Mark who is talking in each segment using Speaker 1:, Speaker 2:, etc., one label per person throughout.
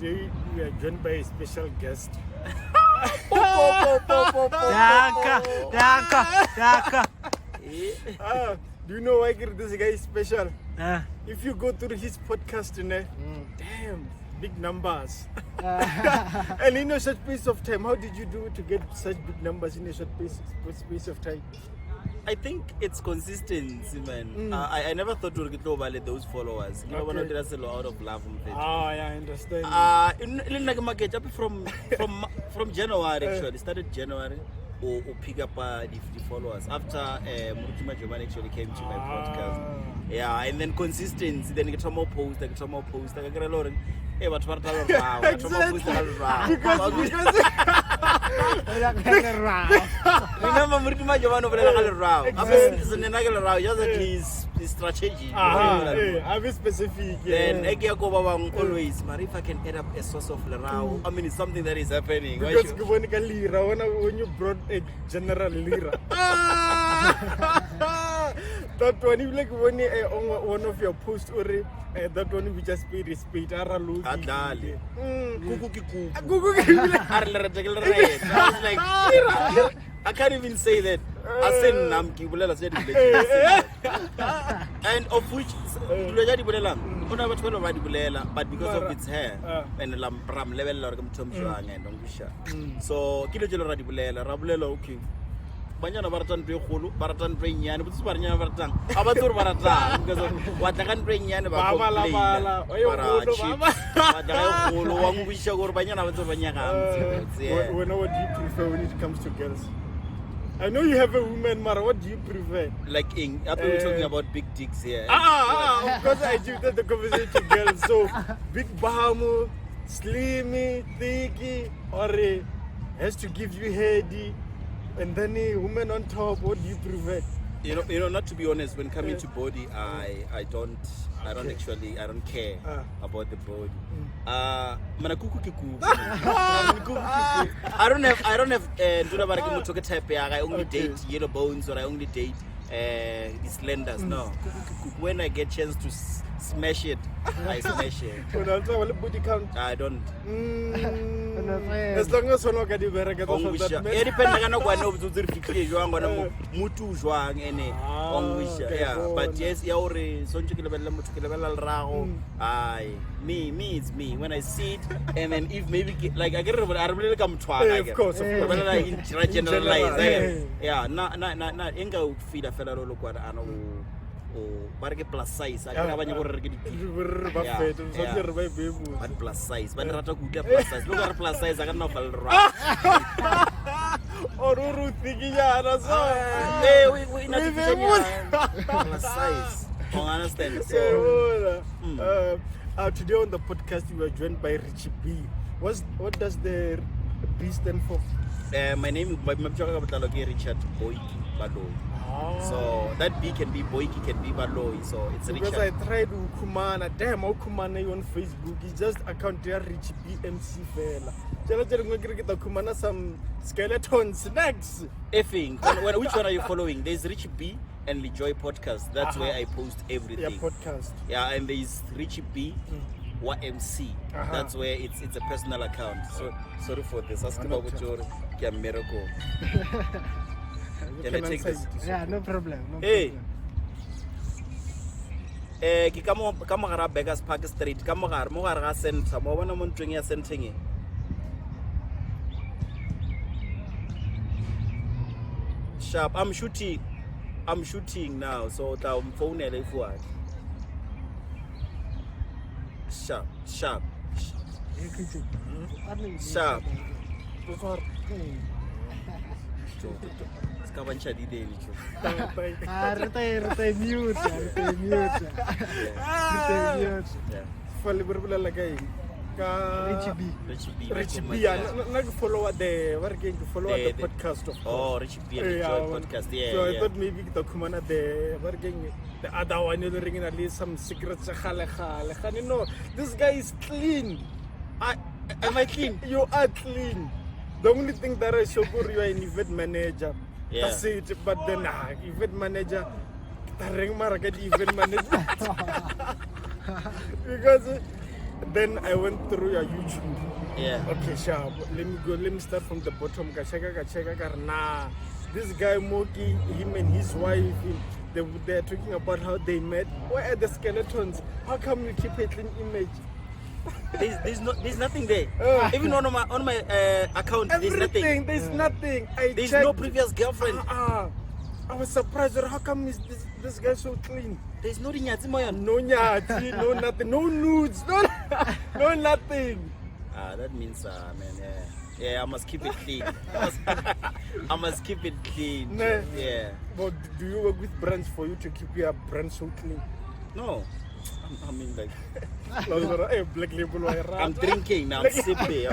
Speaker 1: today we are joined by a special guest. Do you know why this guy is special? If you go through his podcast, damn, big numbers. And in a short space of time, how did you do to get such big numbers in a short space of time?
Speaker 2: I think it's consistency, man. I never thought we would get over those followers. You know, when there's a lot of love on it.
Speaker 1: Yeah, I understand.
Speaker 2: From January, actually, started January. Or pick up the followers after Mokopane actually came to my podcast. Yeah, and then consistency. Then get some more posts. I get a lot of hey, but what because remember Mokopane just his strategy.
Speaker 1: I'm specific.
Speaker 2: Then always, but if I can add up a source of Lira, I mean, it's something that is happening.
Speaker 1: Because Lira, when you brought a general Lira. That one, if like when one of your posts or that one we just paid respect.
Speaker 2: Adali. I was like, I can't even say that. I said and of which but because of its hair and ram level so okay. Banyana baratan pre kholo baratan pre nyane botse baranyana baratang abatsore baratang because wa tla kan pre nyane ba
Speaker 1: bala
Speaker 2: kholo wa ngubisha gore banyana batsore banyaka
Speaker 1: what do you prefer when it comes to girls? I know you have a woman, Mara. What do you prefer?
Speaker 2: Like I thought we were talking about big dicks here.
Speaker 1: Of course I do the conversation to girls. So big bahamu, slimy, thicky, or has to give you heady. And then a woman on top, what do you prefer?
Speaker 2: You know, not to be honest, when coming to body, I don't care about the body. I don't have I only date yellow bones or I only date these slenders. No. When I get chance to smash it, I smash it.
Speaker 1: Body count?
Speaker 2: I don't.
Speaker 1: As long as you're not getting better, get off of that.
Speaker 2: But yes, me, it's me. When I see it, and then if maybe like I get it, I really come to
Speaker 1: of course.
Speaker 2: Generalize. Yeah, Inga would feed a fellow look what I know. But plus size. I don't have but plus size. But not a good plus size. Look at plus size. I can not
Speaker 1: or thinking,
Speaker 2: we not plus size. I understand. So,
Speaker 1: today on the podcast, we were joined by Richy B. What does the B stand for?
Speaker 2: My name is Richard Boy Balo. So that B can be Boyki, can be Baloy. So it's Richard.
Speaker 1: Because I tried Kumana, damn, how Kumana on Facebook. It's just account there, Richy BMC fella. Kumana some skeleton snacks.
Speaker 2: Effing. Which one are you following? There's Richy B and Joy podcast. That's where I post everything.
Speaker 1: Yeah, podcast.
Speaker 2: Yeah, and there's Richy B. YMC. That's where it's a personal account. So sorry for this. Ask about your miracle. Can I take this?
Speaker 1: Yeah, no problem.
Speaker 2: Hey. Come on, Beggars Park Street. Come on, Mogara Center. Mobana Montreal Centering. Sharp. I'm shooting now. So I'm phone for Sharp. Kabancha di daily cho.
Speaker 1: Mute. Fali berbula lagi. Richy B. Follow the podcast of.
Speaker 2: Oh, Richy B podcast. Yeah.
Speaker 1: So I thought maybe the Kumana the working the other one you're ringing at least some secrets. You know, this guy is clean.
Speaker 2: Am I clean?
Speaker 1: You are clean. The only thing that I show you are an event manager.
Speaker 2: Yeah.
Speaker 1: That's it. But then event manager, the ring market event manager. Because Then I went through your YouTube.
Speaker 2: Yeah.
Speaker 1: Okay, sharp. Let me start from the bottom. Nah. This guy Moki, him and his wife, they're talking about how they met. Where are the skeletons? How come you keep a clean image?
Speaker 2: There's nothing there. Even on my account, there's nothing.
Speaker 1: There's nothing.
Speaker 2: There's no previous girlfriend.
Speaker 1: I was surprised. How come is this guy so clean?
Speaker 2: There's no rinyatsi moya.
Speaker 1: No nyati, no nothing, no nudes, no nothing.
Speaker 2: That means, man, yeah, I must keep it clean. I must keep it clean.
Speaker 1: Nah.
Speaker 2: Yeah.
Speaker 1: But do you work with brands for you to keep your brand so clean?
Speaker 2: No. I mean, like,
Speaker 1: Black label.
Speaker 2: I'm drinking now. I'm sipping.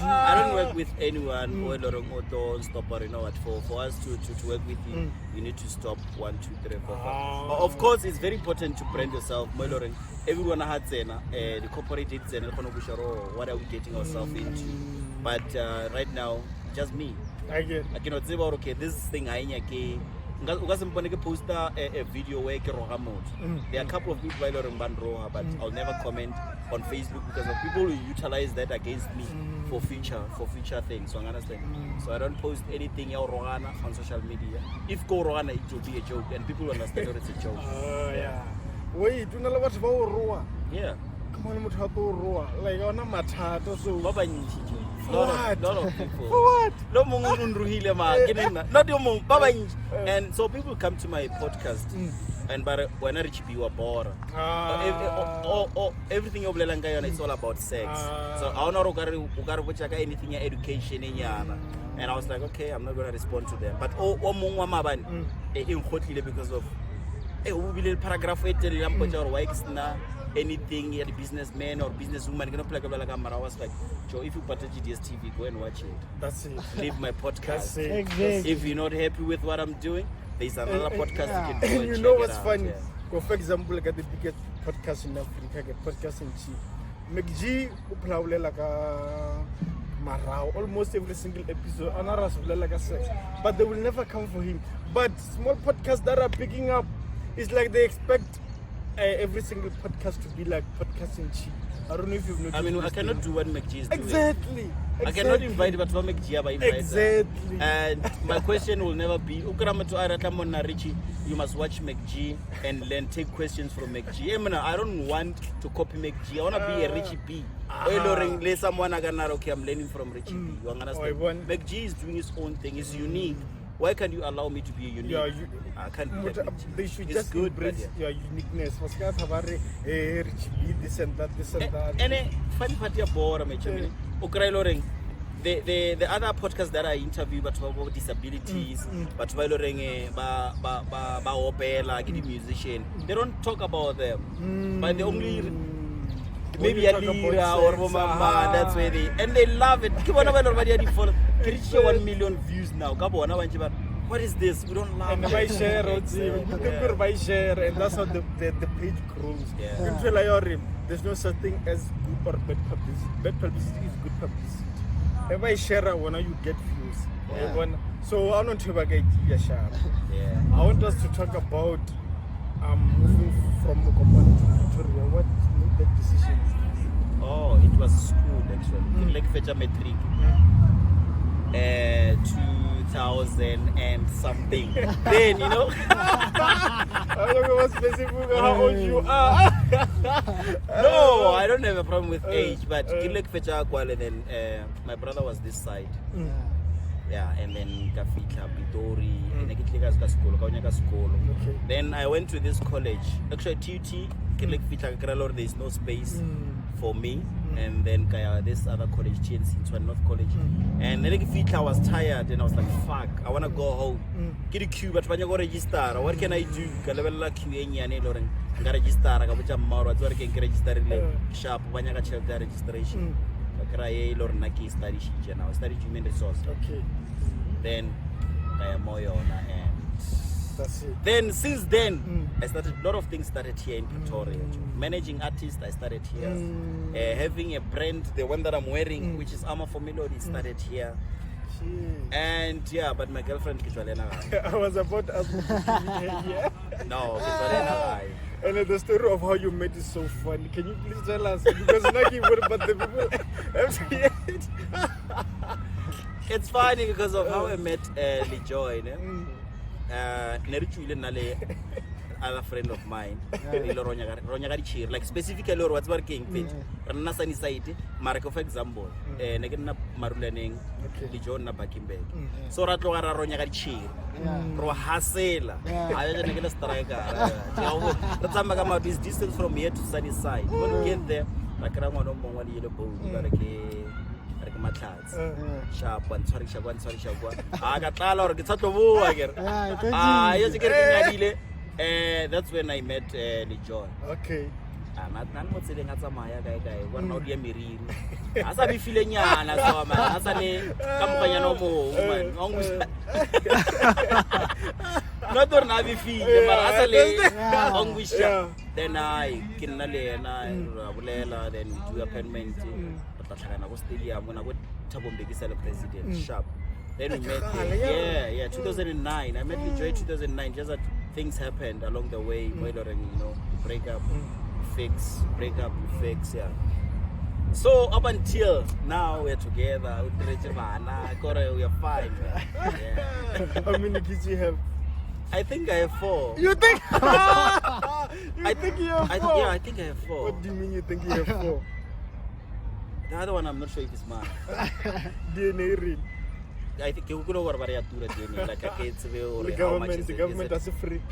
Speaker 2: I don't work with anyone. Stop, you know what? For us to work with you, you need to stop 1, 2, 3, 4, 5. Of course, it's very important to brand yourself. Everyone has the corporate what are we getting ourselves into? But right now, just me.
Speaker 1: I
Speaker 2: cannot say about okay, this thing I post a video where there are a couple of people but I'll never comment on Facebook because of people who utilize that against me for future things. So I understand. So I don't post anything on social media. If go Rohana, it will be a joke and people understand that it's a joke.
Speaker 1: Yeah. Wait, do you know what about Roa?
Speaker 2: Yeah.
Speaker 1: Come on, what about Roa? Like on a matata so.
Speaker 2: Lot of people.
Speaker 1: For what?
Speaker 2: Not your mom. And so people come to my podcast and but when I reach you are bored. Everything you're it's all about sex. So I don't know anything education and I was like, okay, I'm not gonna respond to them. But because of paragraph 8 anything the businessman or businesswoman I was like, Joe, if you partake GDS-TV, go and watch it.
Speaker 1: That's it.
Speaker 2: Leave my podcast.
Speaker 1: That's it.
Speaker 3: Exactly.
Speaker 2: If you're not happy with what I'm doing, there's another podcast you can do.
Speaker 1: And
Speaker 2: and
Speaker 1: you
Speaker 2: check
Speaker 1: know
Speaker 2: it
Speaker 1: what's
Speaker 2: out.
Speaker 1: funny?
Speaker 2: Yeah.
Speaker 1: Go for example, like the biggest podcast in Africa, the podcast in Chi. McG uplawule like a marau almost every single episode. Another like a sex, but they will never come for him. But small podcasts that are picking up, it's like they expect every single podcast to be like podcasting Chi. I don't know if you've noticed.
Speaker 2: I mean, I cannot do what McG is doing.
Speaker 1: Exactly.
Speaker 2: I cannot invite but for McG by invite.
Speaker 1: Exactly.
Speaker 2: And my question will never be RICHY, you must watch McG and then take questions from McG. I don't want to copy McG. I want to be a Richie B. Someone okay, I'm learning from Richie B. You understand? McG is doing his own thing. It's unique. Why can't you allow me to be unique?
Speaker 1: Yeah,
Speaker 2: I can't.
Speaker 1: They should
Speaker 2: it's
Speaker 1: just
Speaker 2: good,
Speaker 1: embrace your uniqueness. Richie B, this and that.
Speaker 2: And funny part about the other podcasts that I interview but about disabilities, but like the musician, they don't talk about them. But they only maybe a Lira or Mama, that's where they love it. Keep on everybody at 1 million views now. What is this? We don't love
Speaker 1: and
Speaker 2: it.
Speaker 1: by share, by share, and that's how the page grows.
Speaker 2: Yeah.
Speaker 1: There's no such thing as good or bad publicity. Bad publicity is good publicity. If I share when you get views.
Speaker 2: Yeah.
Speaker 1: So I don't talk about sharp.
Speaker 2: Yeah.
Speaker 1: I want us to talk about moving from Mokopane to Victoria. What made that decision?
Speaker 2: Oh, it was school actually. Like Fetcher Metric. 2000 and something. Then, you know.
Speaker 1: I don't know what specific how old you are.
Speaker 2: No, I don't have a problem with age, but then my brother was this side. Yeah, and then Kafika, Bidori,
Speaker 1: Okay.
Speaker 2: Then I went to this college. Actually, TUT, there is no space for me. And then this other college, TNC, North College. And then I was tired and I was like, fuck, I want to go home. Get a queue, but when you go register, what can I do? I register, I register sharp, when you check the registration. I studied human resource.
Speaker 1: Okay.
Speaker 2: Then I am Moyo and
Speaker 1: that's it.
Speaker 2: then since then I started a lot of things started here in Pretoria. Managing artists, I started here. Having a brand, the one that I'm wearing, which is Armor for Melody, started here. And yeah, but my girlfriend
Speaker 1: I was about to ask you.
Speaker 2: No,
Speaker 1: And the story of how you met is so funny. Can you please tell us? Because not even but the people have seen it.
Speaker 2: It's funny because of how I met Lijoy. Nerichu nale other friend of mine. RICHY. Like specifically what's working fit. Rana sani site. Marco for example. Negena maruleneng. Lijoy na bakimbe. So ratlo gara RICHY. Ro hasela. Ayo negena striker. Ratama kama this distance from here to sunny side. When we get there, rakara ngono mongwa di yellow boat. Matlats sharp one sorry akatala or ke tsatlo bua akere yes ke re ngadile that's when I met Lijoy.
Speaker 1: Okay.
Speaker 2: Nna mo tseleng a tsamaya kae wa nna o di meriri a sa bifile nyana so man a sa le ka moganyana o mo man ongu no tor na bifile mara a sa le ongu sha then I kinna le yena ra bolela then we do appointment tatlhagana go stadium na go Thabombeki cell president sharp. Then we met there. 2009 I met Lijoy 2009 just that things happened along the way break up break up fix so up until now we're together we are fine man.
Speaker 1: How many kids you have?
Speaker 2: I think I have 4.
Speaker 1: You think? I think you have 4?
Speaker 2: Yeah, I think I have 4.
Speaker 1: What do you mean you think you have 4?
Speaker 2: The other one I'm not sure if it's mine.
Speaker 1: DNA real.
Speaker 2: I think you could over DNA like a kid's or
Speaker 1: the government does it free.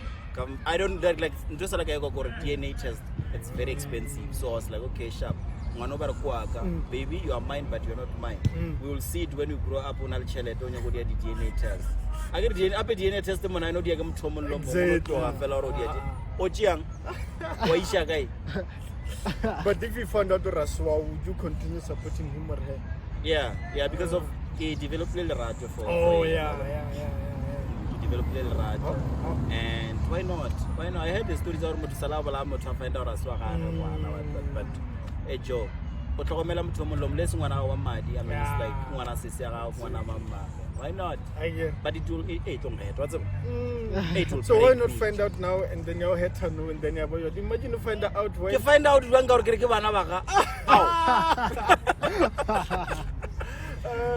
Speaker 2: I don't like just like I go for a DNA test. It's very expensive. So I was like, okay, sharp. Baby, you are mine, but you're not mine. We will see it when we grow up on Alchele. Don't you go to the DNA test? I get DNA test. I know the agam tomon lomo. Ochiang, Oisha guy.
Speaker 1: But if you found out Raswa, would you continue supporting him or her?
Speaker 2: Yeah, because of he developed Lira for.
Speaker 1: Oh yeah.
Speaker 2: He developed Lira, and why not? I heard the stories of Mutusalabala to find out Raswa, but Joe. But Romela Mutomolom, less one hour, my dear. I mean, it's like one assistant, one mama. Why not? But it will eat on head. What's up?
Speaker 1: So why not find out now and then your head turn and then you imagine to find out why?
Speaker 2: You find out one girl can give another.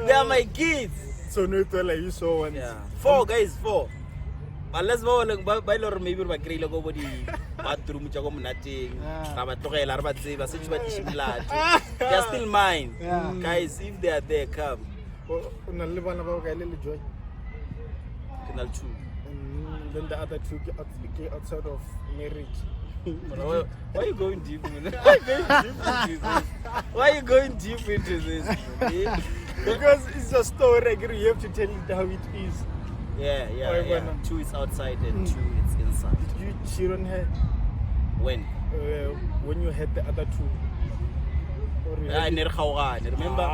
Speaker 2: They are my kids.
Speaker 1: So no tell you saw one.
Speaker 2: 4 guys, 4. Unless by Lord maybe by Grey Logo body bathroom Jagom Nating, Rabatogel, Arbatziva, such what they are still mine. Guys, if they are there, come.
Speaker 1: Lijoy.
Speaker 2: Canal 2.
Speaker 1: Then the other 2 get outside of marriage.
Speaker 2: Why are you going deep into this? Why are you going deep into this?
Speaker 1: Because it's a story, you have to tell it how it is.
Speaker 2: Yeah. 2 is outside and 2 is inside.
Speaker 1: Did you cheat on her?
Speaker 2: When?
Speaker 1: When you had the other 2.
Speaker 2: Remember?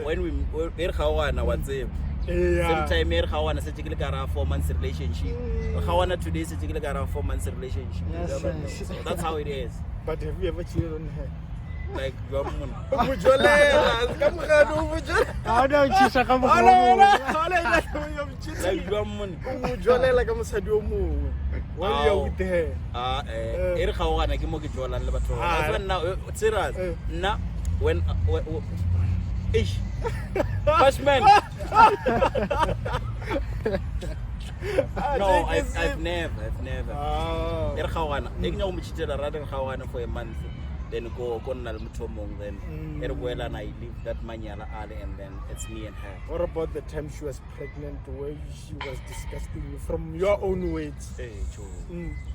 Speaker 2: When we what's it? Same time, 4 months relationship. Today is a 4 months relationship. So that's how it is.
Speaker 1: But have you ever cheated on her?
Speaker 2: Like,
Speaker 1: How don't you say come while you're with her?
Speaker 2: When ish Bushman. No, I've never. For a month. Then go then and I leave that manyala ali and then it's me and her.
Speaker 1: What about the time she was pregnant where she was disgusting you from your own words?
Speaker 2: Hey,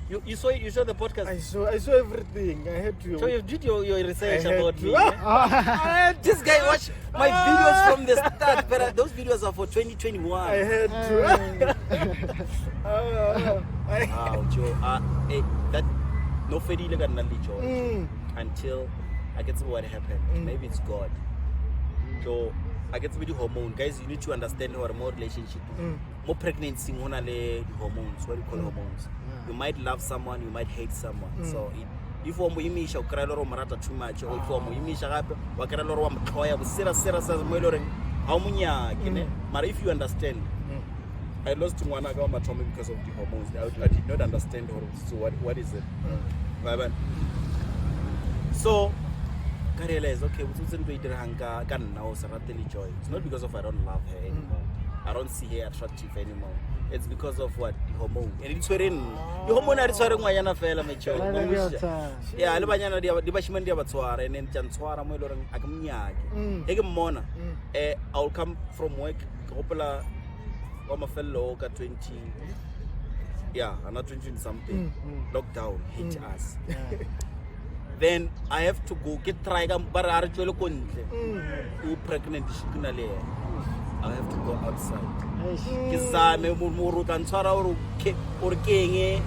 Speaker 2: you saw the podcast?
Speaker 1: I saw everything. I had to.
Speaker 2: So you did your research about me. This guy watched my videos from the start, but those videos are for 2021.
Speaker 1: I had to.
Speaker 2: Wow, Joe. That no fedi lega nali Joe. Until I get to what happened. Maybe it's God. So I get to be the hormone. Guys, you need to understand hormone relationship. More pregnancy, the hormones. What do you call hormones? You might love someone, you might hate someone. So if you imisha ukra marata too much, or if you imisha wakra loro mthoya busera sera sa moilore haumunya kine. But if you understand, I lost one Matomi because of the hormones. I did not understand hormones. So what is it? Right? So I realized, okay, it's not because of I don't love her anymore. I don't see her attractive anymore. It's because of what? The hormone. And it's where the hormone are sorry ngwana fela mecho. Yeah, le banyana di bashimane di batswara and then tjantswara mo iloreng a ke mnyake. Eke mmona I'll come from work gopela wa mafello ka 20. Yeah, another 20 something. Lockdown hit us. Then I have to go get try but I actually who pregnant I have to go outside. Kizame muruta ntshwara or kenge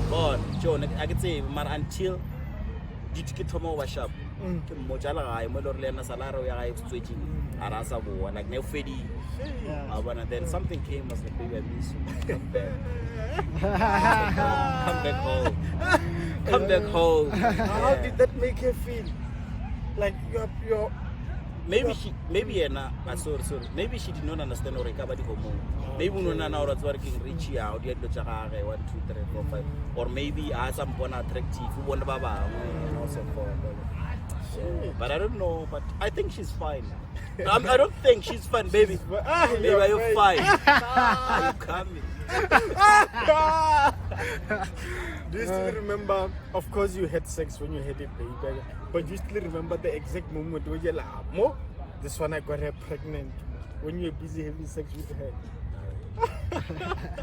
Speaker 2: bon John I can say but until ke thoma wa sharp ke mmojala gae mo le rena salary ya gae switching ara sa bo like ne fedi and then something came as like baby I miss you. Come back home.
Speaker 1: How did that make her feel? Like you're
Speaker 2: maybe sorry. Maybe she did not understand or recover the hormone. Maybe no na ora working RICHY out yet 1 2 3 4 5 or maybe as some born attractive who baba and also for but I don't know, but I think she's fine. I don't think she's fine, baby. Baby, are you fine? Are you coming?
Speaker 1: Do you still remember, of course you had sex when you had a baby, but you still remember the exact moment where you're like, Mo, this one I got her pregnant, when you were busy having sex with her?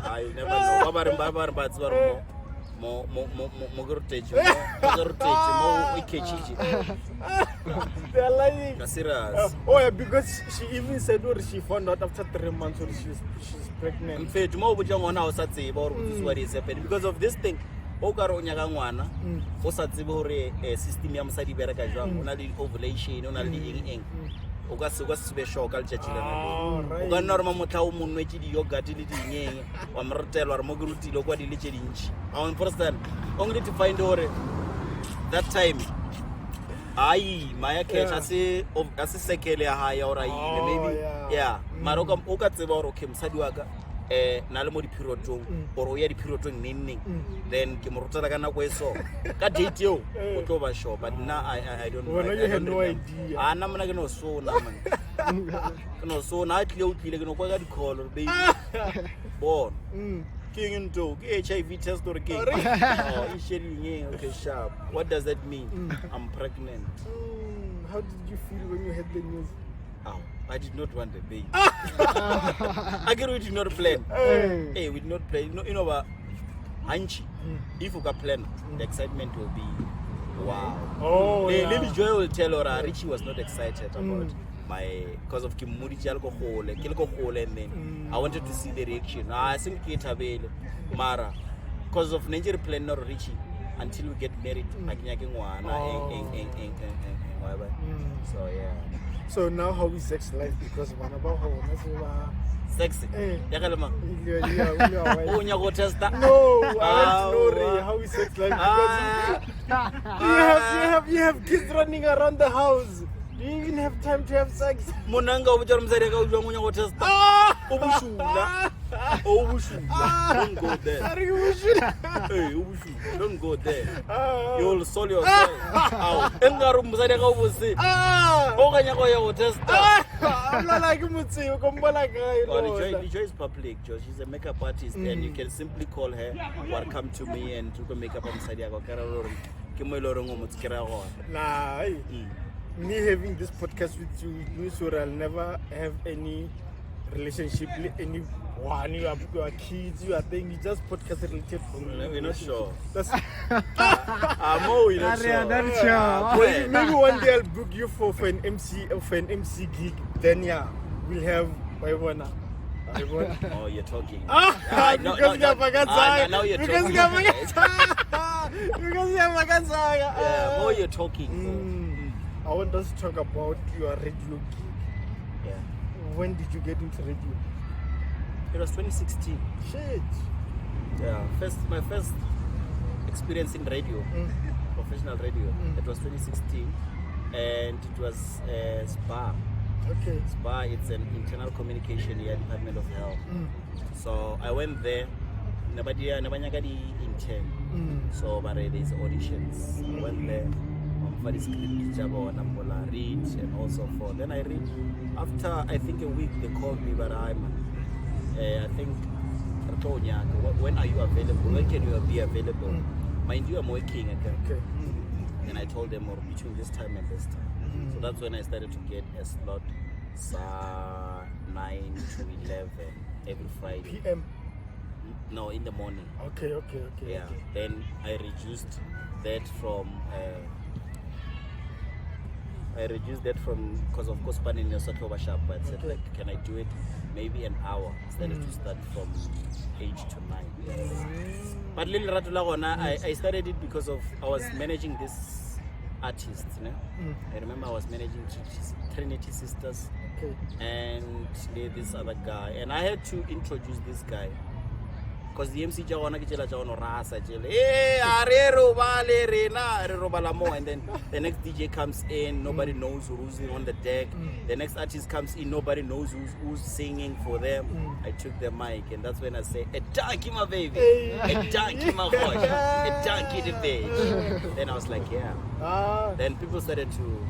Speaker 2: I never know.
Speaker 1: They're lying.
Speaker 2: Serious.
Speaker 1: Oh yeah, because she even said or she found out after 3 months or she's pregnant.
Speaker 2: In fact, because of this thing. Okaro nyaka ngwana o sa tsebe hore system ya mosadi bereka jwang ona le ovulation ona le eng o ka se be shock al tšatšilana o ka nna re mamotla o monwe ke di yogurt le dinyeng wa mrtelwa re mo grutile kwa di le tše dintši I understand only to find hore that time ai maya cash ase sekele ya haya ora ile maybe yeah mara o ka tseba hore okay mosadi wa ka na le mo di periodong or o ya di periodong neng then ke mo rutela ka nako eso ka date yo o tlo ba sure but now I don't know.
Speaker 1: Well, you had no idea.
Speaker 2: Ana mna ke no so na man ke no so na tle o tlile ke no kwa ka di call baby bon king into HIV test or king oh is sharing okay sharp what does that mean I'm pregnant.
Speaker 1: How did you feel when you had the news?
Speaker 2: Oh, I did not want a baby. Again, we did not plan. Hey, we did not plan. You know what? Hanchi, if we can plan, the excitement will be wow.
Speaker 1: Oh,
Speaker 2: Lily Joy will tell her RICHY was not excited about my because of Kimuri alcohol, and then I wanted to see the reaction. I think it avail Mara because of Nigeria plan or RICHY until we get married. So yeah.
Speaker 1: So now how is sex life? Because one about home,
Speaker 2: sexy. Yakalama.
Speaker 1: No,
Speaker 2: Unya go test that.
Speaker 1: No, I want to know how is sex life? Because you have kids running around the house. Do you even have time to have sex?
Speaker 2: Monanga ubujara mzari ka ujwa unya go test. Ubushula. Don't go there. Hey, ubushula. Don't go there. You'll soil yourself. Engaru mzari ka ubusi. Okanya go ya go test.
Speaker 1: Like mutsi ukombola guy.
Speaker 2: Joy is public. Joy, she's a makeup artist and you can simply call her or come to me and do makeup on side yako kararo. Kimo iloro ngomutsikira go.
Speaker 1: Nah. Me having this podcast with you means I'll never have any relationship, anyone. You are kids, you are things, just podcast related.
Speaker 2: We're not sure.
Speaker 1: That's
Speaker 2: we're not
Speaker 1: sure. Maybe one day I'll book you for an MC gig. Then yeah, we'll have Waiwana.
Speaker 2: Oh, you're talking.
Speaker 1: Now you're talking.
Speaker 2: Yeah, you're talking.
Speaker 1: I want us to talk about your radio gig.
Speaker 2: Yeah.
Speaker 1: When did you get into radio?
Speaker 2: It was 2016.
Speaker 1: Shit.
Speaker 2: Yeah. My first experience in radio, professional radio. It was 2016, and it was Spa.
Speaker 1: Okay.
Speaker 2: SPA, it's an internal communication here, Department of Health. So I went there. Nobody intern. So but there's auditions. I went there. For the script, read and also for. Then I read. After I think a week, they called me, but I think when are you available? When can you be available? Mind you, I'm working again. Okay. And I told them between this time and this time. So that's when I started to get a slot 9 to 11 every Friday.
Speaker 1: PM?
Speaker 2: No, in the morning.
Speaker 1: Okay.
Speaker 2: Yeah.
Speaker 1: Okay.
Speaker 2: Then I reduced that from because of course Mokopane is not oversharp, but I said like, can I do it maybe an hour instead of to start from 8 to 9. But I started it because of I was managing this artist. I remember I was managing Trinity Sisters and this other guy, and I had to introduce this guy. Because the MC and then the next DJ comes in, nobody knows who's on the deck. The next artist comes in, nobody knows who's singing for them. I took the mic, and that's when I say, "A donkey, my baby, a donkey, my horse, a donkey, the bitch." Then I was like, yeah. Then people started to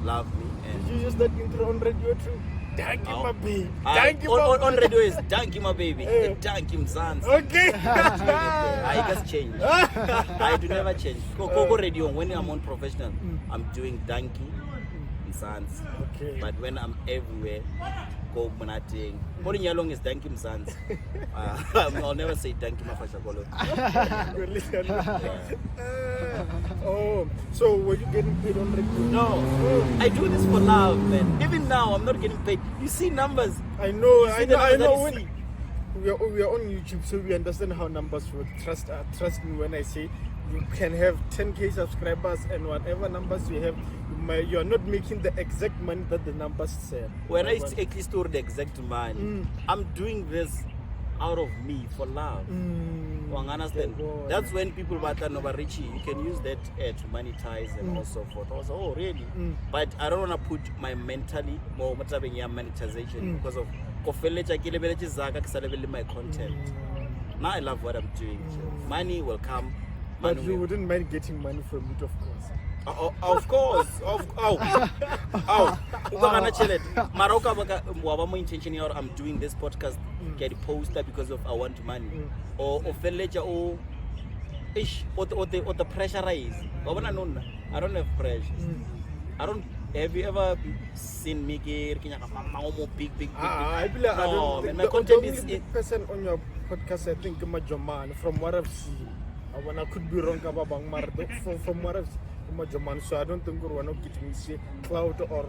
Speaker 2: love me. And
Speaker 1: did you use that intro on radio too? Donkey, my baby.
Speaker 2: On radio is donkey, my baby. Donkey, Mzansi.
Speaker 1: Okay.
Speaker 2: I just change. I do never change. Go radio. When I'm on professional, I'm doing donkey, Mzansi. Okay. But when I'm everywhere, go Monating. Calling Yalong is donkey, Mzansi. I'll never say donkey, Mafashakolo.
Speaker 1: Oh, so were you getting paid on radio?
Speaker 2: No, I do this for love, man. Even now, I'm not getting paid. You see numbers.
Speaker 1: I know. We are on YouTube, so we understand how numbers work. Trust me when I say you can have 10k subscribers and whatever numbers you have, you are not making the exact money that the numbers say.
Speaker 2: When I store the exact money, I'm doing this out of me for love. Understand? That's when people know Richie, you can use that to monetize and also forth. I was oh really? But I don't want to put my mentally more monetization because of my content. Now I love what I'm doing. So money will come.
Speaker 1: But you wouldn't mind getting money from it, of course.
Speaker 2: Of course. My intention here, I'm doing this podcast, get a poster because of I want money. Or the pressure rise. I don't have pressure. Have you ever seen me big?
Speaker 1: I don't my content is it. Person on your podcast, I think, Majoman, from what I've seen. I could be wrong about from what I've seen. So I don't think we're not getting cloud or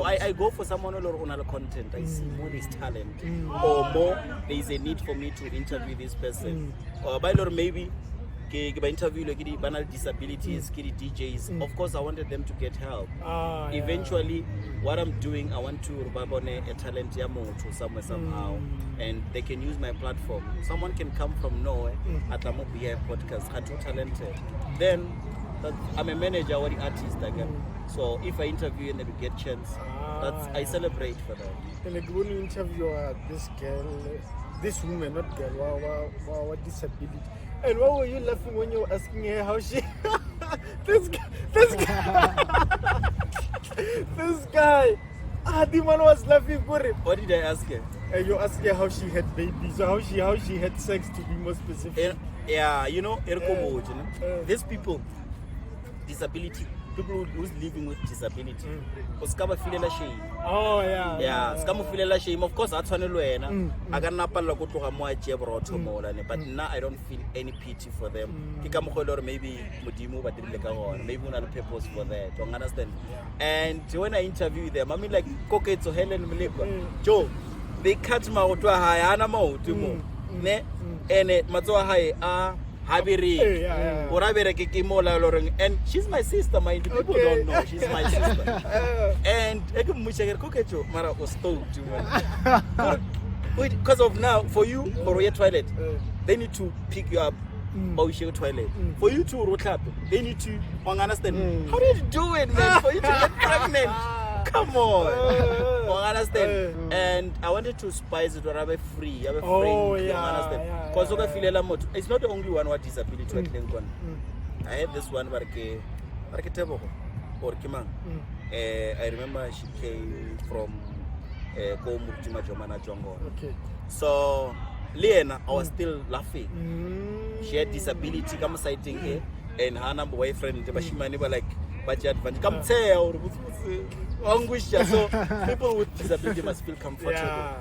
Speaker 2: I go for someone on other content. I see more this talent or more there is a need for me to interview this person. Or by maybe interview like banal disabilities, DJs. Of course I wanted them to get help. Eventually what I'm doing, I want to a talent to somewhere somehow and they can use my platform. Someone can come from nowhere at a podcast, are too talented. Then I'm a manager or the artist again. So if I interview and they get chance, I celebrate for that.
Speaker 1: And like when you interview this woman, not girl, what disability. And why were you laughing when you were asking her how she this guy the man was laughing for him.
Speaker 2: What did I ask her?
Speaker 1: You asked her how she had babies, or how she had sex, to be more specific.
Speaker 2: Yeah, these people, disability, people who's living with disability.
Speaker 1: Oh yeah.
Speaker 2: Of course that's one I can but now I don't feel any pity for them. Maybe another purpose for that. You understand? And when I interview them, I mean like Koketo Helen Mlipa, Joe, they cut my and and she's my sister, mind you. People don't know she's my sister. And was told to because of now for you for your toilet, they need to pick you up or your toilet. For you to roll up, they need to understand how did you do it, man? For you to get pregnant. Come on. You understand? And I wanted to spice it or have a free, have a friend. You understand? Because it's not the only one with disability. I had this one or Kimang. I remember she came from
Speaker 1: Okay.
Speaker 2: So Lena, I was still laughing. She had disability, come citing her, and her number boyfriend, but she might never like budget advantage. Come tell anguish. So people with disability must feel comfortable.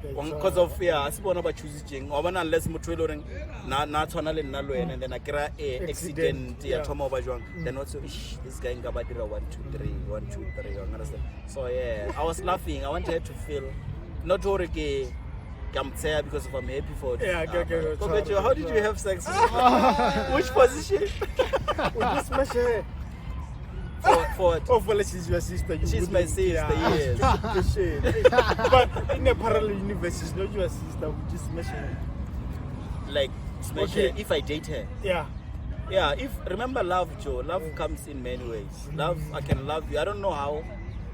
Speaker 2: Because of I see one about choosing or unless mutual not tonal and then I get a accident, then also this guy in Gabadira 1, 2, 3, 1, 2, 3. Understand? So yeah, I was laughing. I wanted her to feel not already come there because I'm happy for it.
Speaker 1: Yeah, okay.
Speaker 2: How did you have sex? Which position?
Speaker 1: With this measure.
Speaker 2: For what?
Speaker 1: Oh, well, she's your sister.
Speaker 2: She's my sister, yes.
Speaker 1: But in a parallel universe, she's not your sister. We just measure.
Speaker 2: Like, if I date her.
Speaker 1: Yeah.
Speaker 2: Yeah, remember love, Joe. Love comes in many ways. Love, I can love you. I don't know how.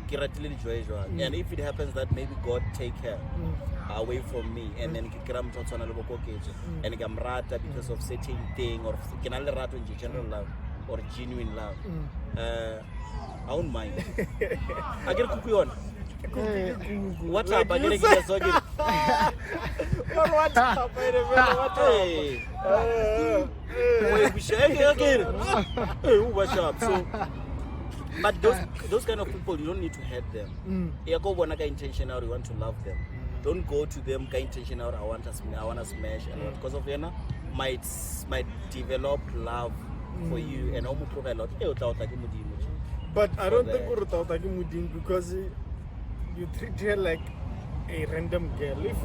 Speaker 2: And if it happens that maybe God take her away from me and then and because of certain thing or general love or genuine love, I won't mind. I get cookie on. What up? I get what's up? So, but those kind of people, you don't need to hate them. You go one intentional, you want to love them. Don't go to them intentional. I want to smash, and because of might develop love for you and almost a lot.
Speaker 1: But I don't think we're because you treat her like a random girl. If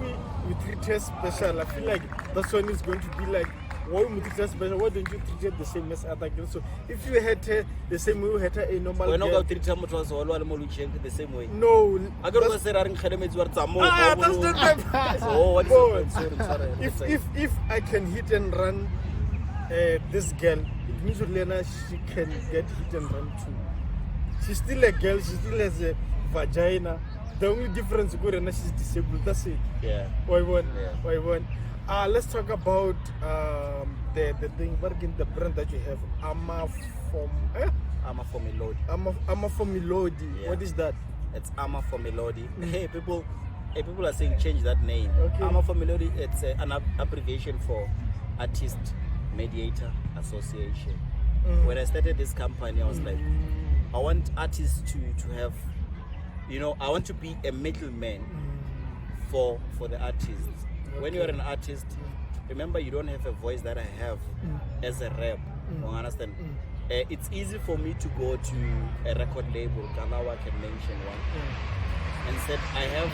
Speaker 1: you treat her special, I feel like that one is going to be like, why don't you treat her the same as other girls? So if you hate her the same way you hate her a normal girl,
Speaker 2: not treat her the same way.
Speaker 1: No,
Speaker 2: I got to say that's not
Speaker 1: oh, what is it? If I can hit and run this girl, it means Lena she can get hit and run too. She's still a girl. She still has a vagina. The only difference is that she's disabled. That's it.
Speaker 2: Yeah.
Speaker 1: Why one? Let's talk about the thing. Working the brand that you have. Ama for Melody. Ama for Melody.
Speaker 2: Yeah.
Speaker 1: What is that?
Speaker 2: It's Ama for Melody. Hey, people are saying change that name.
Speaker 1: Okay.
Speaker 2: Ama for Melody. It's an abbreviation for Artist Mediator Association. When I started this company, I was like, I want artists to have, I want to be a middleman for the artists. Okay. When you are an artist, remember you don't have a voice that I have as a rap. You understand? It's easy for me to go to a record label, Kalawa can mention one, and said, I have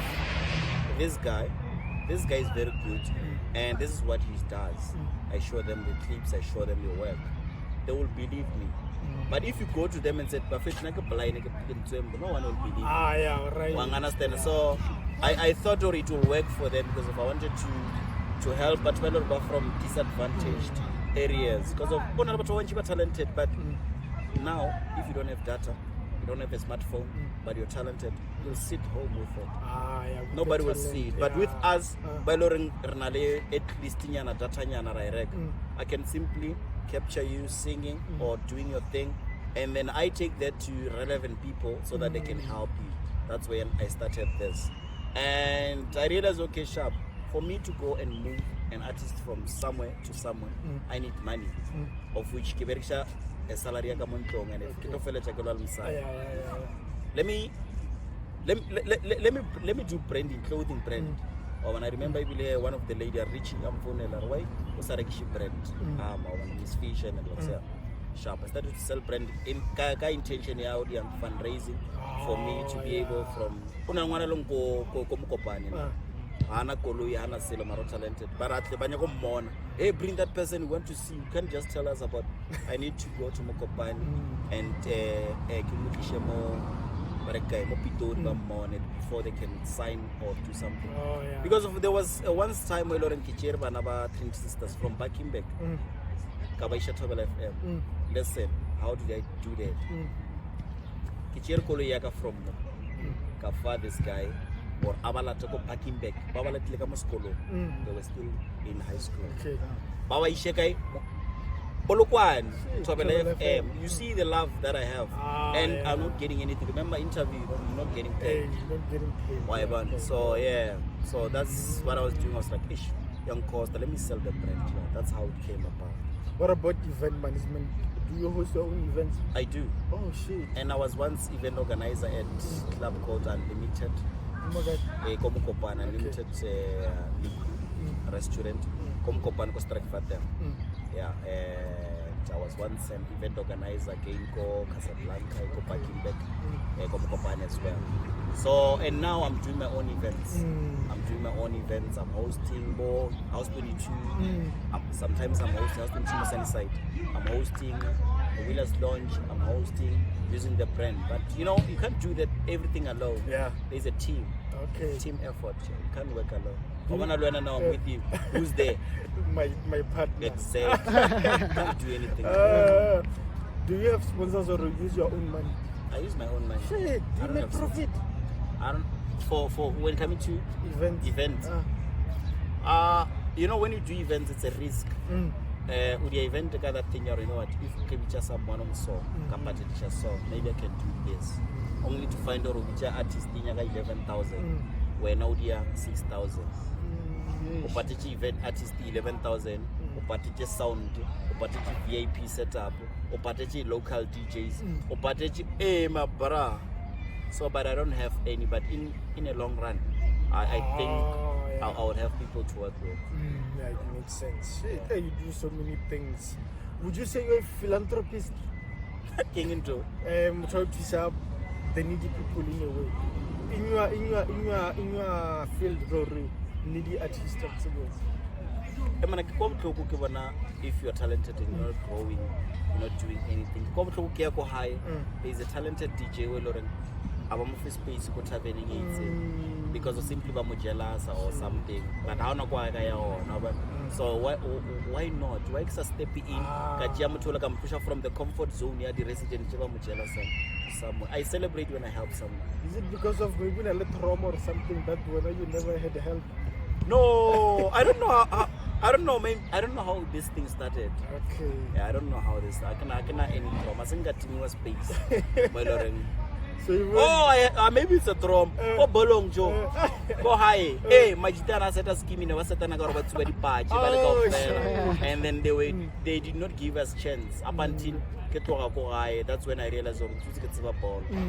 Speaker 2: this guy is very good, and this is what he does. I show them the clips, I show them your work. They will believe me. But if you go to them and say, no one will believe you.
Speaker 1: Yeah, right.
Speaker 2: Understand? So I thought it will work for them because if I wanted to help but from disadvantaged areas. Because of people talented, but now if you don't have data, you don't have a smartphone, but you're talented, you'll sit home with it. Nobody will see it. But with us, by at least I can simply capture you singing or doing your thing, and then I take that to relevant people so that they can help you. That's when I started this, and I realized, okay, sharp, for me to go and move an artist from somewhere to somewhere, I need money, of which a salary and let me do branding, clothing brand. Or when I remember one of the lady RICHY was a brand, Miss Fish and sharp. I started to sell brand in intention and fundraising for me to be able from Mokopane. Hana Kolu, Hana Silomaro talented. But at the Banyako, hey, bring that person we want to see. You can't just tell us about I need to go to Mokopane and before they can sign or do something. Because there was once time where Lauren Kicherba and our twin sisters from back in back. Kabaisha Travel FM. Listen, how did I do that? Kicher Kolo Yaga from Kafa this guy, or Abala Toko packing back, Babala Tilekamoskolo, they were still in high school.
Speaker 1: Okay.
Speaker 2: Baba Ishekai, Polokwan, Tobel FM. You see the love that I have, and I'm not getting anything. Remember, interview, you're not getting paid.
Speaker 1: You're not getting paid.
Speaker 2: Why, man?
Speaker 1: Okay.
Speaker 2: So, yeah, so that's what I was doing. I was like, ish, young Costa, let me sell the brand. Yeah, that's how it came about.
Speaker 1: What about event management? Do you host your own events?
Speaker 2: I do.
Speaker 1: Oh, shit.
Speaker 2: And I was once event organizer at a club called Unlimited.
Speaker 1: Oh my God.
Speaker 2: Mokopane, Unlimited restaurant. Mokopane ko strike for them. Yeah, and I was once an event organizer again ko Casablanca, ko parking back, Mokopane as well. So, and now I'm doing my own events. I'm hosting more House 22. Sometimes I'm hosting House 22 Sunnyside. I'm hosting the Wheelers Lounge. I'm hosting using the brand. But you know, you can't do that everything alone.
Speaker 1: Yeah.
Speaker 2: There's a team.
Speaker 1: Okay.
Speaker 2: Team effort. You can't work alone. Now I'm with you. Who's there?
Speaker 1: My partner.
Speaker 2: Exactly. Can't do anything.
Speaker 1: Do you have sponsors or use your own money?
Speaker 2: I use my own money.
Speaker 1: Shit, you make profit.
Speaker 2: I don't. For when coming to events. You know, when you do events, it's a risk. With the event, the other thing, you know what? If you can someone on so, maybe I can do this. Only to find out which artist in 11,000, where now they are 6,000. Opatichi event artist 11,000. Opatichi sound. Opatichi VIP setup. Opatichi local DJs. Opatichi my bra. So, but I don't have any. But in a long run, I think I would have people to work with.
Speaker 1: Yeah, it makes sense. Shit, you do so many things. Would you say you're a philanthropist?
Speaker 2: Getting into
Speaker 1: Trying to serve the needy people in a way. In your field, Rory, needy artists.
Speaker 2: If you're talented and you're not growing, you're not doing anything. There's a talented DJ space because of simply jealous or something. But how not so why not? Why step in? Push from the comfort zone the resident jealous someone. I celebrate when I help someone.
Speaker 1: Is it because of maybe a little trauma or something that when you never had help?
Speaker 2: No, I don't know how. I don't know, man. I don't know how this thing started.
Speaker 1: Okay.
Speaker 2: Yeah, I don't know how this. I cannot any trauma. I think that was space. So maybe it's a drum. Go bolong Joe. Go high. Hey, my guitar set us scheme in a certain patch. And then they did not give us chance up until that's when I realized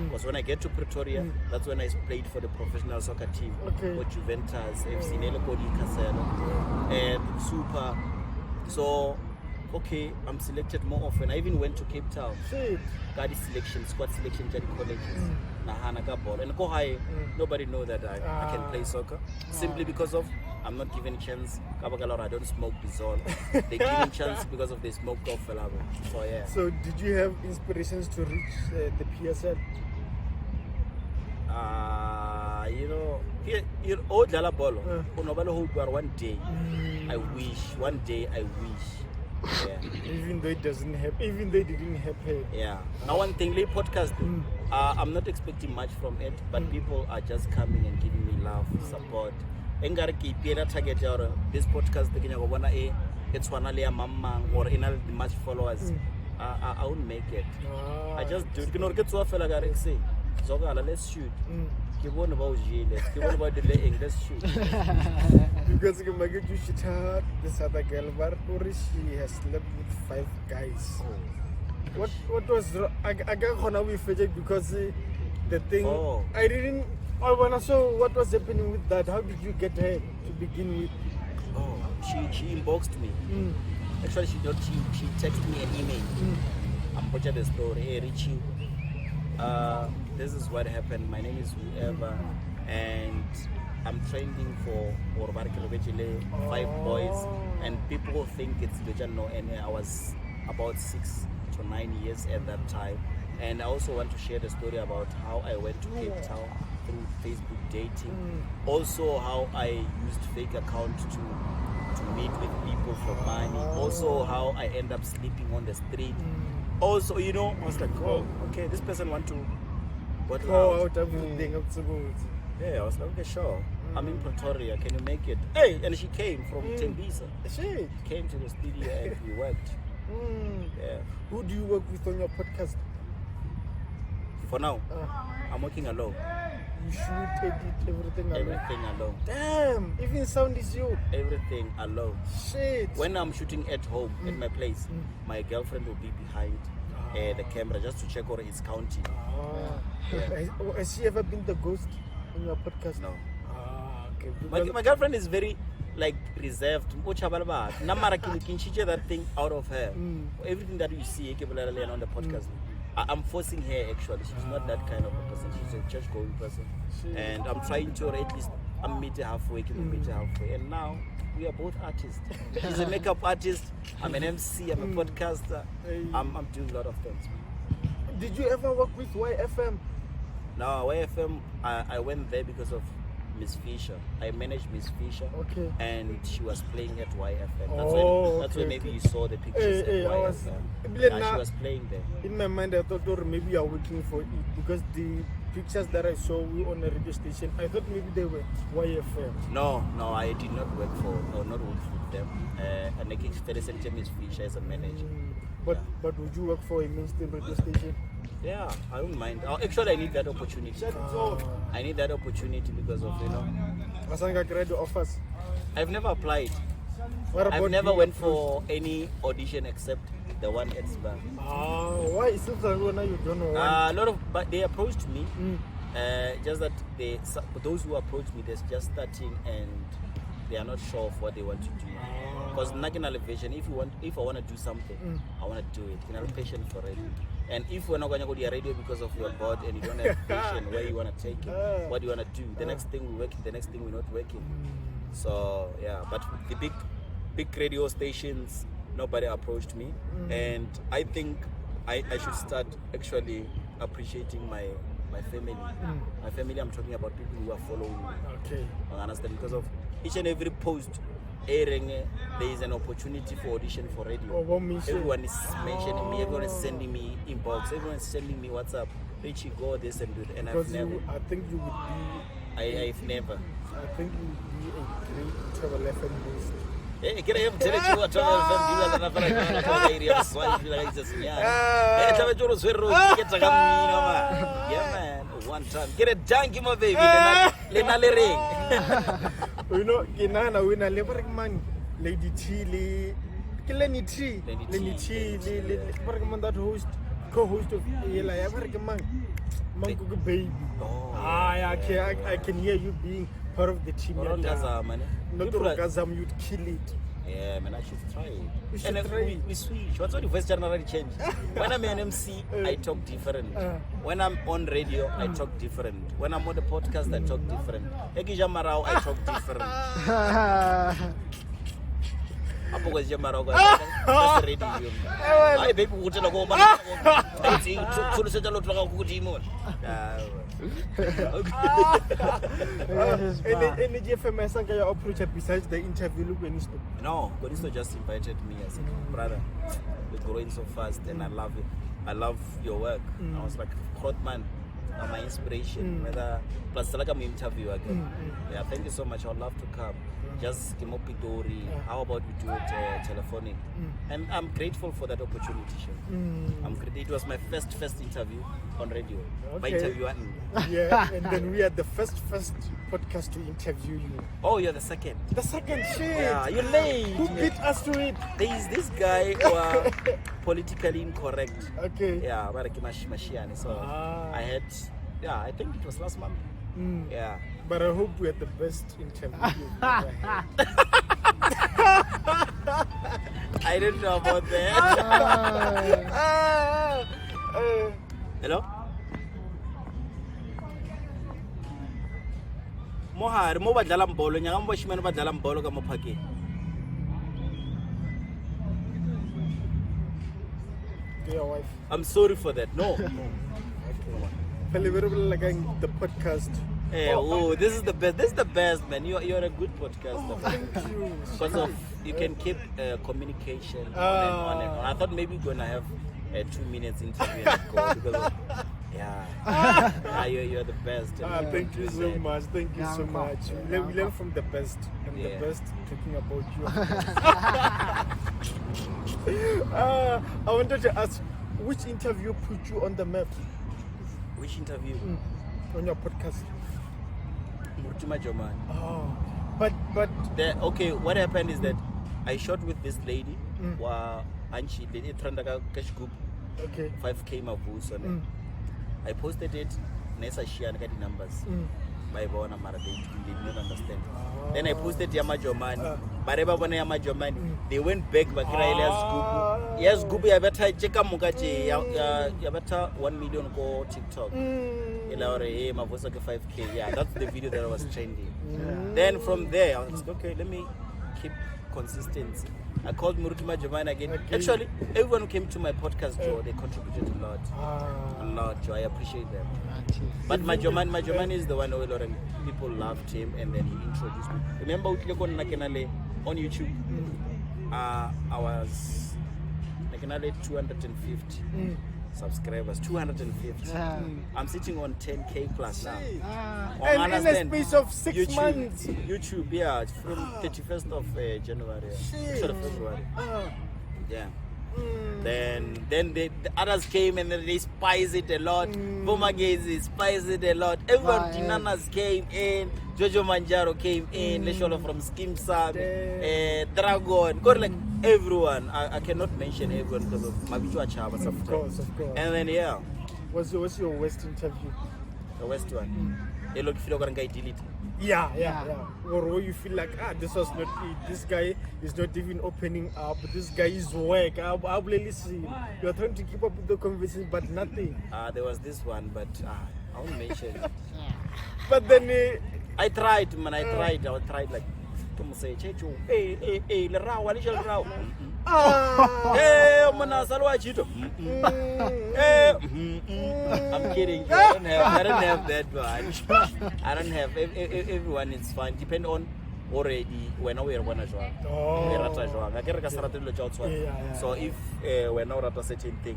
Speaker 2: because when I get to Pretoria, that's when I played for the professional soccer team. For Juventus, FC Nelokodi Casella, and Super. So okay, I'm selected more often. I even went to Cape Town. Got selection, squad selection, colleges. And go high. Nobody know that I can play soccer simply because of I'm not given a chance. I don't smoke bizarre. They give me chance because of they smoke off. So yeah.
Speaker 1: So did you have inspirations to reach the PSL?
Speaker 2: You know, here old Jala Bolo. One day, I wish. Yeah.
Speaker 1: Even though it doesn't happen, even though it didn't happen.
Speaker 2: Yeah. Now one thing, podcast. I'm not expecting much from it, but people are just coming and giving me love, support. This podcast, it's one of mamma or in much followers. I won't make it. I just do it. You know, get so fella got say. So let's shoot. Keep on about the laying. Let's shoot.
Speaker 1: Because you should have this other girl, but she has slept with 5 guys. What was wrong? I got on with Fajek because the thing I wanna know what was happening with that. How did you get her to begin with?
Speaker 2: She inboxed me. Actually, she texted me an email. I'm watching the story. Hey, Richie, this is what happened. My name is whoever, and I'm training for 5 boys, and people think it's Lujano, and I was about 6 to 9 years at that time. And I also want to share the story about how I went to Cape Town through Facebook dating. Also how I used fake accounts to meet with people for money. Also how I end up sleeping on the street. Also, you know, I was like, oh, okay, this person want to bottle
Speaker 1: Pour
Speaker 2: out.
Speaker 1: out everything up to go.
Speaker 2: Yeah, I was like, okay, sure. I'm in Pretoria. Can you make it? Hey, and she came from Tembisa.
Speaker 1: Shit.
Speaker 2: Came to the studio and we worked. Yeah.
Speaker 1: Who do you work with on your podcast?
Speaker 2: For now, I'm working alone.
Speaker 1: You shoot, edit, everything alone.
Speaker 2: Everything alone.
Speaker 1: Damn, even sound is you.
Speaker 2: Everything alone.
Speaker 1: Shit.
Speaker 2: When I'm shooting at home, at my place, my girlfriend will be behind the camera just to check or it's counting.
Speaker 1: Has she ever been the ghost on your podcast?
Speaker 2: No.
Speaker 1: Okay.
Speaker 2: My girlfriend is very like reserved. That thing out of her. Everything that you see on the podcast, I'm forcing her actually. She's not that kind of a person. She's a church-going person. And I'm trying to at least meet her halfway, meet her halfway. And now we are both artists. She's a makeup artist. I'm an MC. I'm a podcaster. I'm doing a lot of things.
Speaker 1: Did you ever work with YFM?
Speaker 2: No, YFM, I went there because of Miss Fisher. I managed Miss Fisher.
Speaker 1: Okay.
Speaker 2: And she was playing at YFM. That's when maybe you saw the pictures at YFM. She was playing there.
Speaker 1: In my mind, I thought, or maybe you are working for it because the pictures that I saw on the radio station, I thought maybe they were YFM.
Speaker 2: No, I did not work with them. And I started Miss Fisher as a manager.
Speaker 1: But would you work for a mainstream radio station?
Speaker 2: Yeah, I don't mind. Actually, I need that opportunity. I need that opportunity because of,
Speaker 1: offers.
Speaker 2: I've never applied.
Speaker 1: I've
Speaker 2: never went for any audition except the one at Spa.
Speaker 1: Why is it that you don't know?
Speaker 2: But they approached me. Just that those who approached me, they're just starting and they are not sure of what they want to do. Because Nakin Elevation, if I want to do something, I want to do it. You know, passion for it. And if we're not going to go to your radio because of your board and you don't have passion where you want to take it, what do you want to do? The next thing we're working, the next thing we're not working. So yeah, but the big radio stations, nobody approached me, and I think I should start actually appreciating my family. My family, I'm talking about people who are following me.
Speaker 1: Okay.
Speaker 2: I understand because of each and every post airing, there is an opportunity for audition for radio. Everyone is mentioning me, everyone is sending me inbox, everyone is sending me WhatsApp. Richie, go this and do it. And I've never.
Speaker 1: I think you would be.
Speaker 2: I've never.
Speaker 1: I think you would be a great travel FM host.
Speaker 2: Hey, can I have tell you what travel FM do? Yeah, man. One time. Get a junkie, my baby.
Speaker 1: You know, Kinana wina lebarik man Lady T Lenny T that host co-host of Yela Yabarikaman Mango baby. I can hear you being part of the team. Not Gazam, you'd kill it.
Speaker 2: Yeah, man, I should try it. We switch. What's all the voice generally change? When I'm an MC, I talk different. When I'm on radio, I talk different. When I'm on the podcast, I talk different. Ekijamarao, I talk different. Apa kwa Jamarao? That's radio. I baby wote na goma. Eti tuliseta lo tuka kukutimo.
Speaker 1: Any GFM sang your approach besides the interview look Gonisto?
Speaker 2: No, Gonisto just invited me. I said, brother, we're growing so fast and I love it. I love your work. I was like, Krotman, my inspiration. Whether plus like I'm interview again. Yeah, thank you so much. I'd love to come. Just give up Pitori. How about we do it telephonic? And I'm grateful for that opportunity. It was my first interview on radio.
Speaker 1: Okay.
Speaker 2: My interview.
Speaker 1: Yeah, and then we are the first podcast to interview you.
Speaker 2: Oh, you're the second.
Speaker 1: The second shit.
Speaker 2: Yeah, you're late.
Speaker 1: Who beat us to it?
Speaker 2: There is this guy who are politically incorrect.
Speaker 1: Okay.
Speaker 2: Yeah, Mashiani. So I had, I think it was last month. Yeah.
Speaker 1: But I hope we are the best interview you've ever had.
Speaker 2: I don't know about that. Hello? Mohar, mo badlala mbolo, nyanga mo bashimane badlala mbolo ka mo phakeng.
Speaker 1: To your wife.
Speaker 2: I'm sorry for that. No.
Speaker 1: The podcast.
Speaker 2: Hey, this is the best. This is the best, man. You're a good podcaster.
Speaker 1: Thank you.
Speaker 2: Because of you can keep communication on and on and on. I thought maybe we're gonna have a 2 minutes interview and go because of Yeah. You're the best.
Speaker 1: Thank you so much. Thank you so much. We learn from the best, and the best talking about you. I wanted to ask, which interview put you on the map?
Speaker 2: Which interview?
Speaker 1: On your podcast.
Speaker 2: Oh.
Speaker 1: But
Speaker 2: okay, what happened is that I shot with this lady. And she did it cash group.
Speaker 1: Okay.
Speaker 2: 5K mavus on it. I posted it. Nessa she and got the numbers. By Bona Mara, they did not understand. Then I posted Yamajomani. Bareba Bona Yamajomani. They went back back Gubu. Yes, Gubu Yabata Cheka Mugaji Yabata 1 million go TikTok. Ilaure Mavosa 5K. Yeah, that's the video that was trending. Then from there I was like, okay, let me keep consistency. I called Murukima Jomani again. Okay. Actually, everyone who came to my podcast, Joe, they contributed a lot. A lot, Joe. I appreciate them. But Majomani is the one who a lot of people loved him, and then he introduced me. Remember on YouTube? I was Nakenale 250 subscribers. 250. I'm sitting on 10K plus now.
Speaker 1: And in a space of 6 months.
Speaker 2: YouTube, yeah, it's from 31st of January. February. Yeah. Then the others came and then they spiced it a lot. Bomagezi spiced it a lot. Everyone, Tinanas came in. Jojo Manjaro came in. Leshola from Skim Sab, Dragon. God, like everyone. I cannot mention everyone because of Mabichua Chaba sometimes.
Speaker 1: Of course.
Speaker 2: And then yeah.
Speaker 1: What's your worst interview?
Speaker 2: The worst one. You look feel like I delete.
Speaker 1: Yeah. Or where you feel like, this was not it. This guy is not even opening up. This guy is whack. I'll really see. You're trying to keep up with the conversation, but nothing.
Speaker 2: There was this one, but I won't mention it.
Speaker 1: But then
Speaker 2: I tried, man. I tried like, come say, Chechu, hey, Lira, what is your Lira? Hey, Manasalo Chito. I'm kidding. I don't have that one. I don't have. Everyone is fine. Depend on already when we are one as well. So if we're not at a certain thing,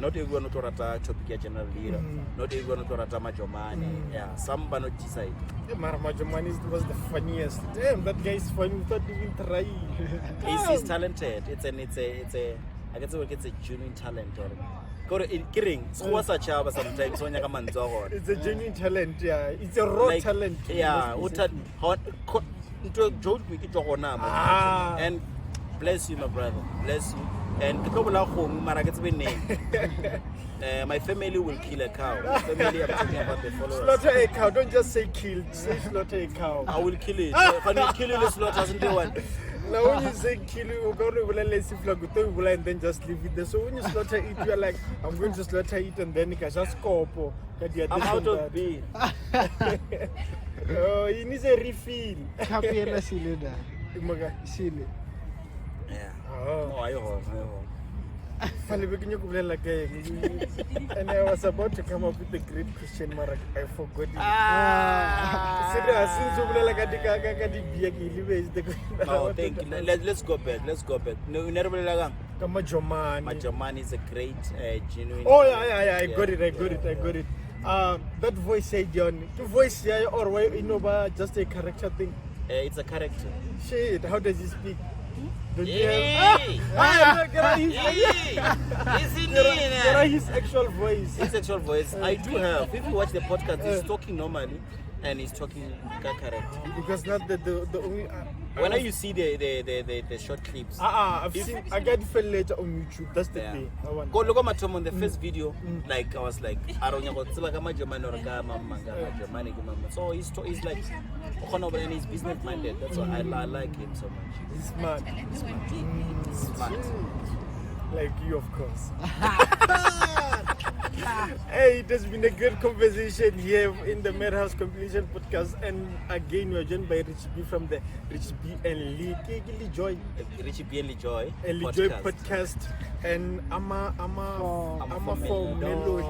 Speaker 2: not everyone to rata topic general Lira, not everyone to rata Majomani. Yeah, some but not decide.
Speaker 1: Majomani was the funniest. Damn, that guy is funny without even trying.
Speaker 2: He's talented. It's a I can say it's a genuine talent. It's
Speaker 1: a genuine talent, yeah. It's a raw talent.
Speaker 2: Yeah, and bless you, my brother. Bless you. And my family will kill a cow. Family, I'm talking about the followers.
Speaker 1: Slaughter a cow. Don't just say kill. Say slaughter a cow.
Speaker 2: I will kill it. Can you kill it? Slaughter doesn't do one.
Speaker 1: Now when you say kill, you go to and then just leave it there. So when you slaughter it, you are like, I'm going to slaughter it and then you can just scope.
Speaker 2: I'm out of beer.
Speaker 1: Oh, he needs a refill.
Speaker 2: Yeah. Oh, I hope.
Speaker 1: And I was about to come up with a great question, but I forgot it.
Speaker 2: Oh, thank you. Let's go back. No, Majomani is a great, genuine.
Speaker 1: Oh, yeah. I got it. That voice said, John, the voice here or just a character thing?
Speaker 2: It's a character.
Speaker 1: Shit, how does he speak? His actual voice.
Speaker 2: I do have. If you watch the podcast, he's talking normally and he's talking character.
Speaker 1: Because not the only.
Speaker 2: When you see the short clips,
Speaker 1: I've seen. I got it later on YouTube. That's the thing.
Speaker 2: Go look at my Tom on the first video. Like I was like, I don't know. So he's like, and he's business minded. That's why I like him so much.
Speaker 1: He's smart.
Speaker 2: Smart.
Speaker 1: Like you, of course. Hey, it has been a good conversation here in the Madhouse Compilation Podcast, and again we are joined by Richy B from the Richy B and Lee Joy.
Speaker 2: Richy B and Lee Joy
Speaker 1: podcast, and Ama for Melody,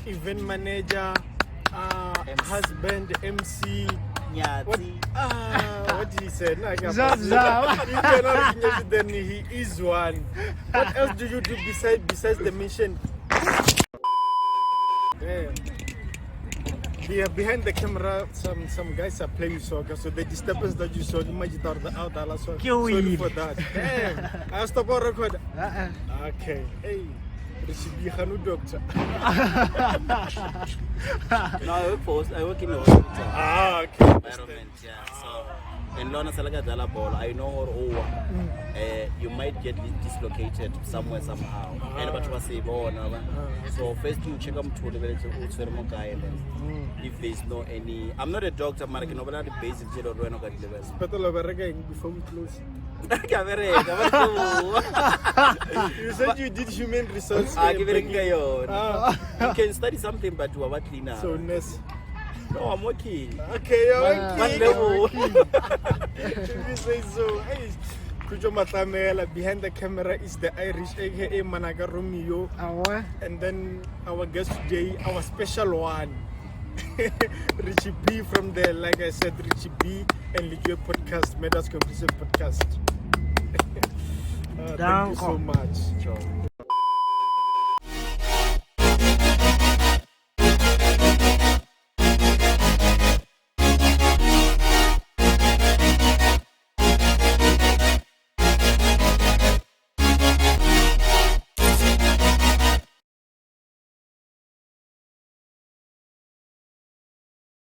Speaker 1: event manager, husband, MC. What did he say? Then he is one. What else do you do besides the mission? Damn. Yeah, behind the camera, some guys are playing soccer, so the disturbance that you saw, sorry for that. Damn. I stop our record. Okay. Hey. Richie, doctor.
Speaker 2: No, I work in the hospital.
Speaker 1: Okay.
Speaker 2: Environment, yeah. So, in Lona Salagadala ball, I know or you might get dislocated somewhere somehow. And but was a so first you check them to the village of guy, and then if there's no any, I'm not a doctor, but I can over the basic zero when I got the best.
Speaker 1: Before we close. You said you did human resource.
Speaker 2: You can study something, but you are what now?
Speaker 1: So nurse.
Speaker 2: No, I'm working.
Speaker 1: Okay, you're
Speaker 2: working.
Speaker 1: If you say so. Hey, Kujo Matamela, behind the camera is the Irish, aka Managa Romeo. And then our guest today, our special one, Richie B from the, like I said, Richie B and Ligue podcast, Medas Competition podcast. Thank you so much.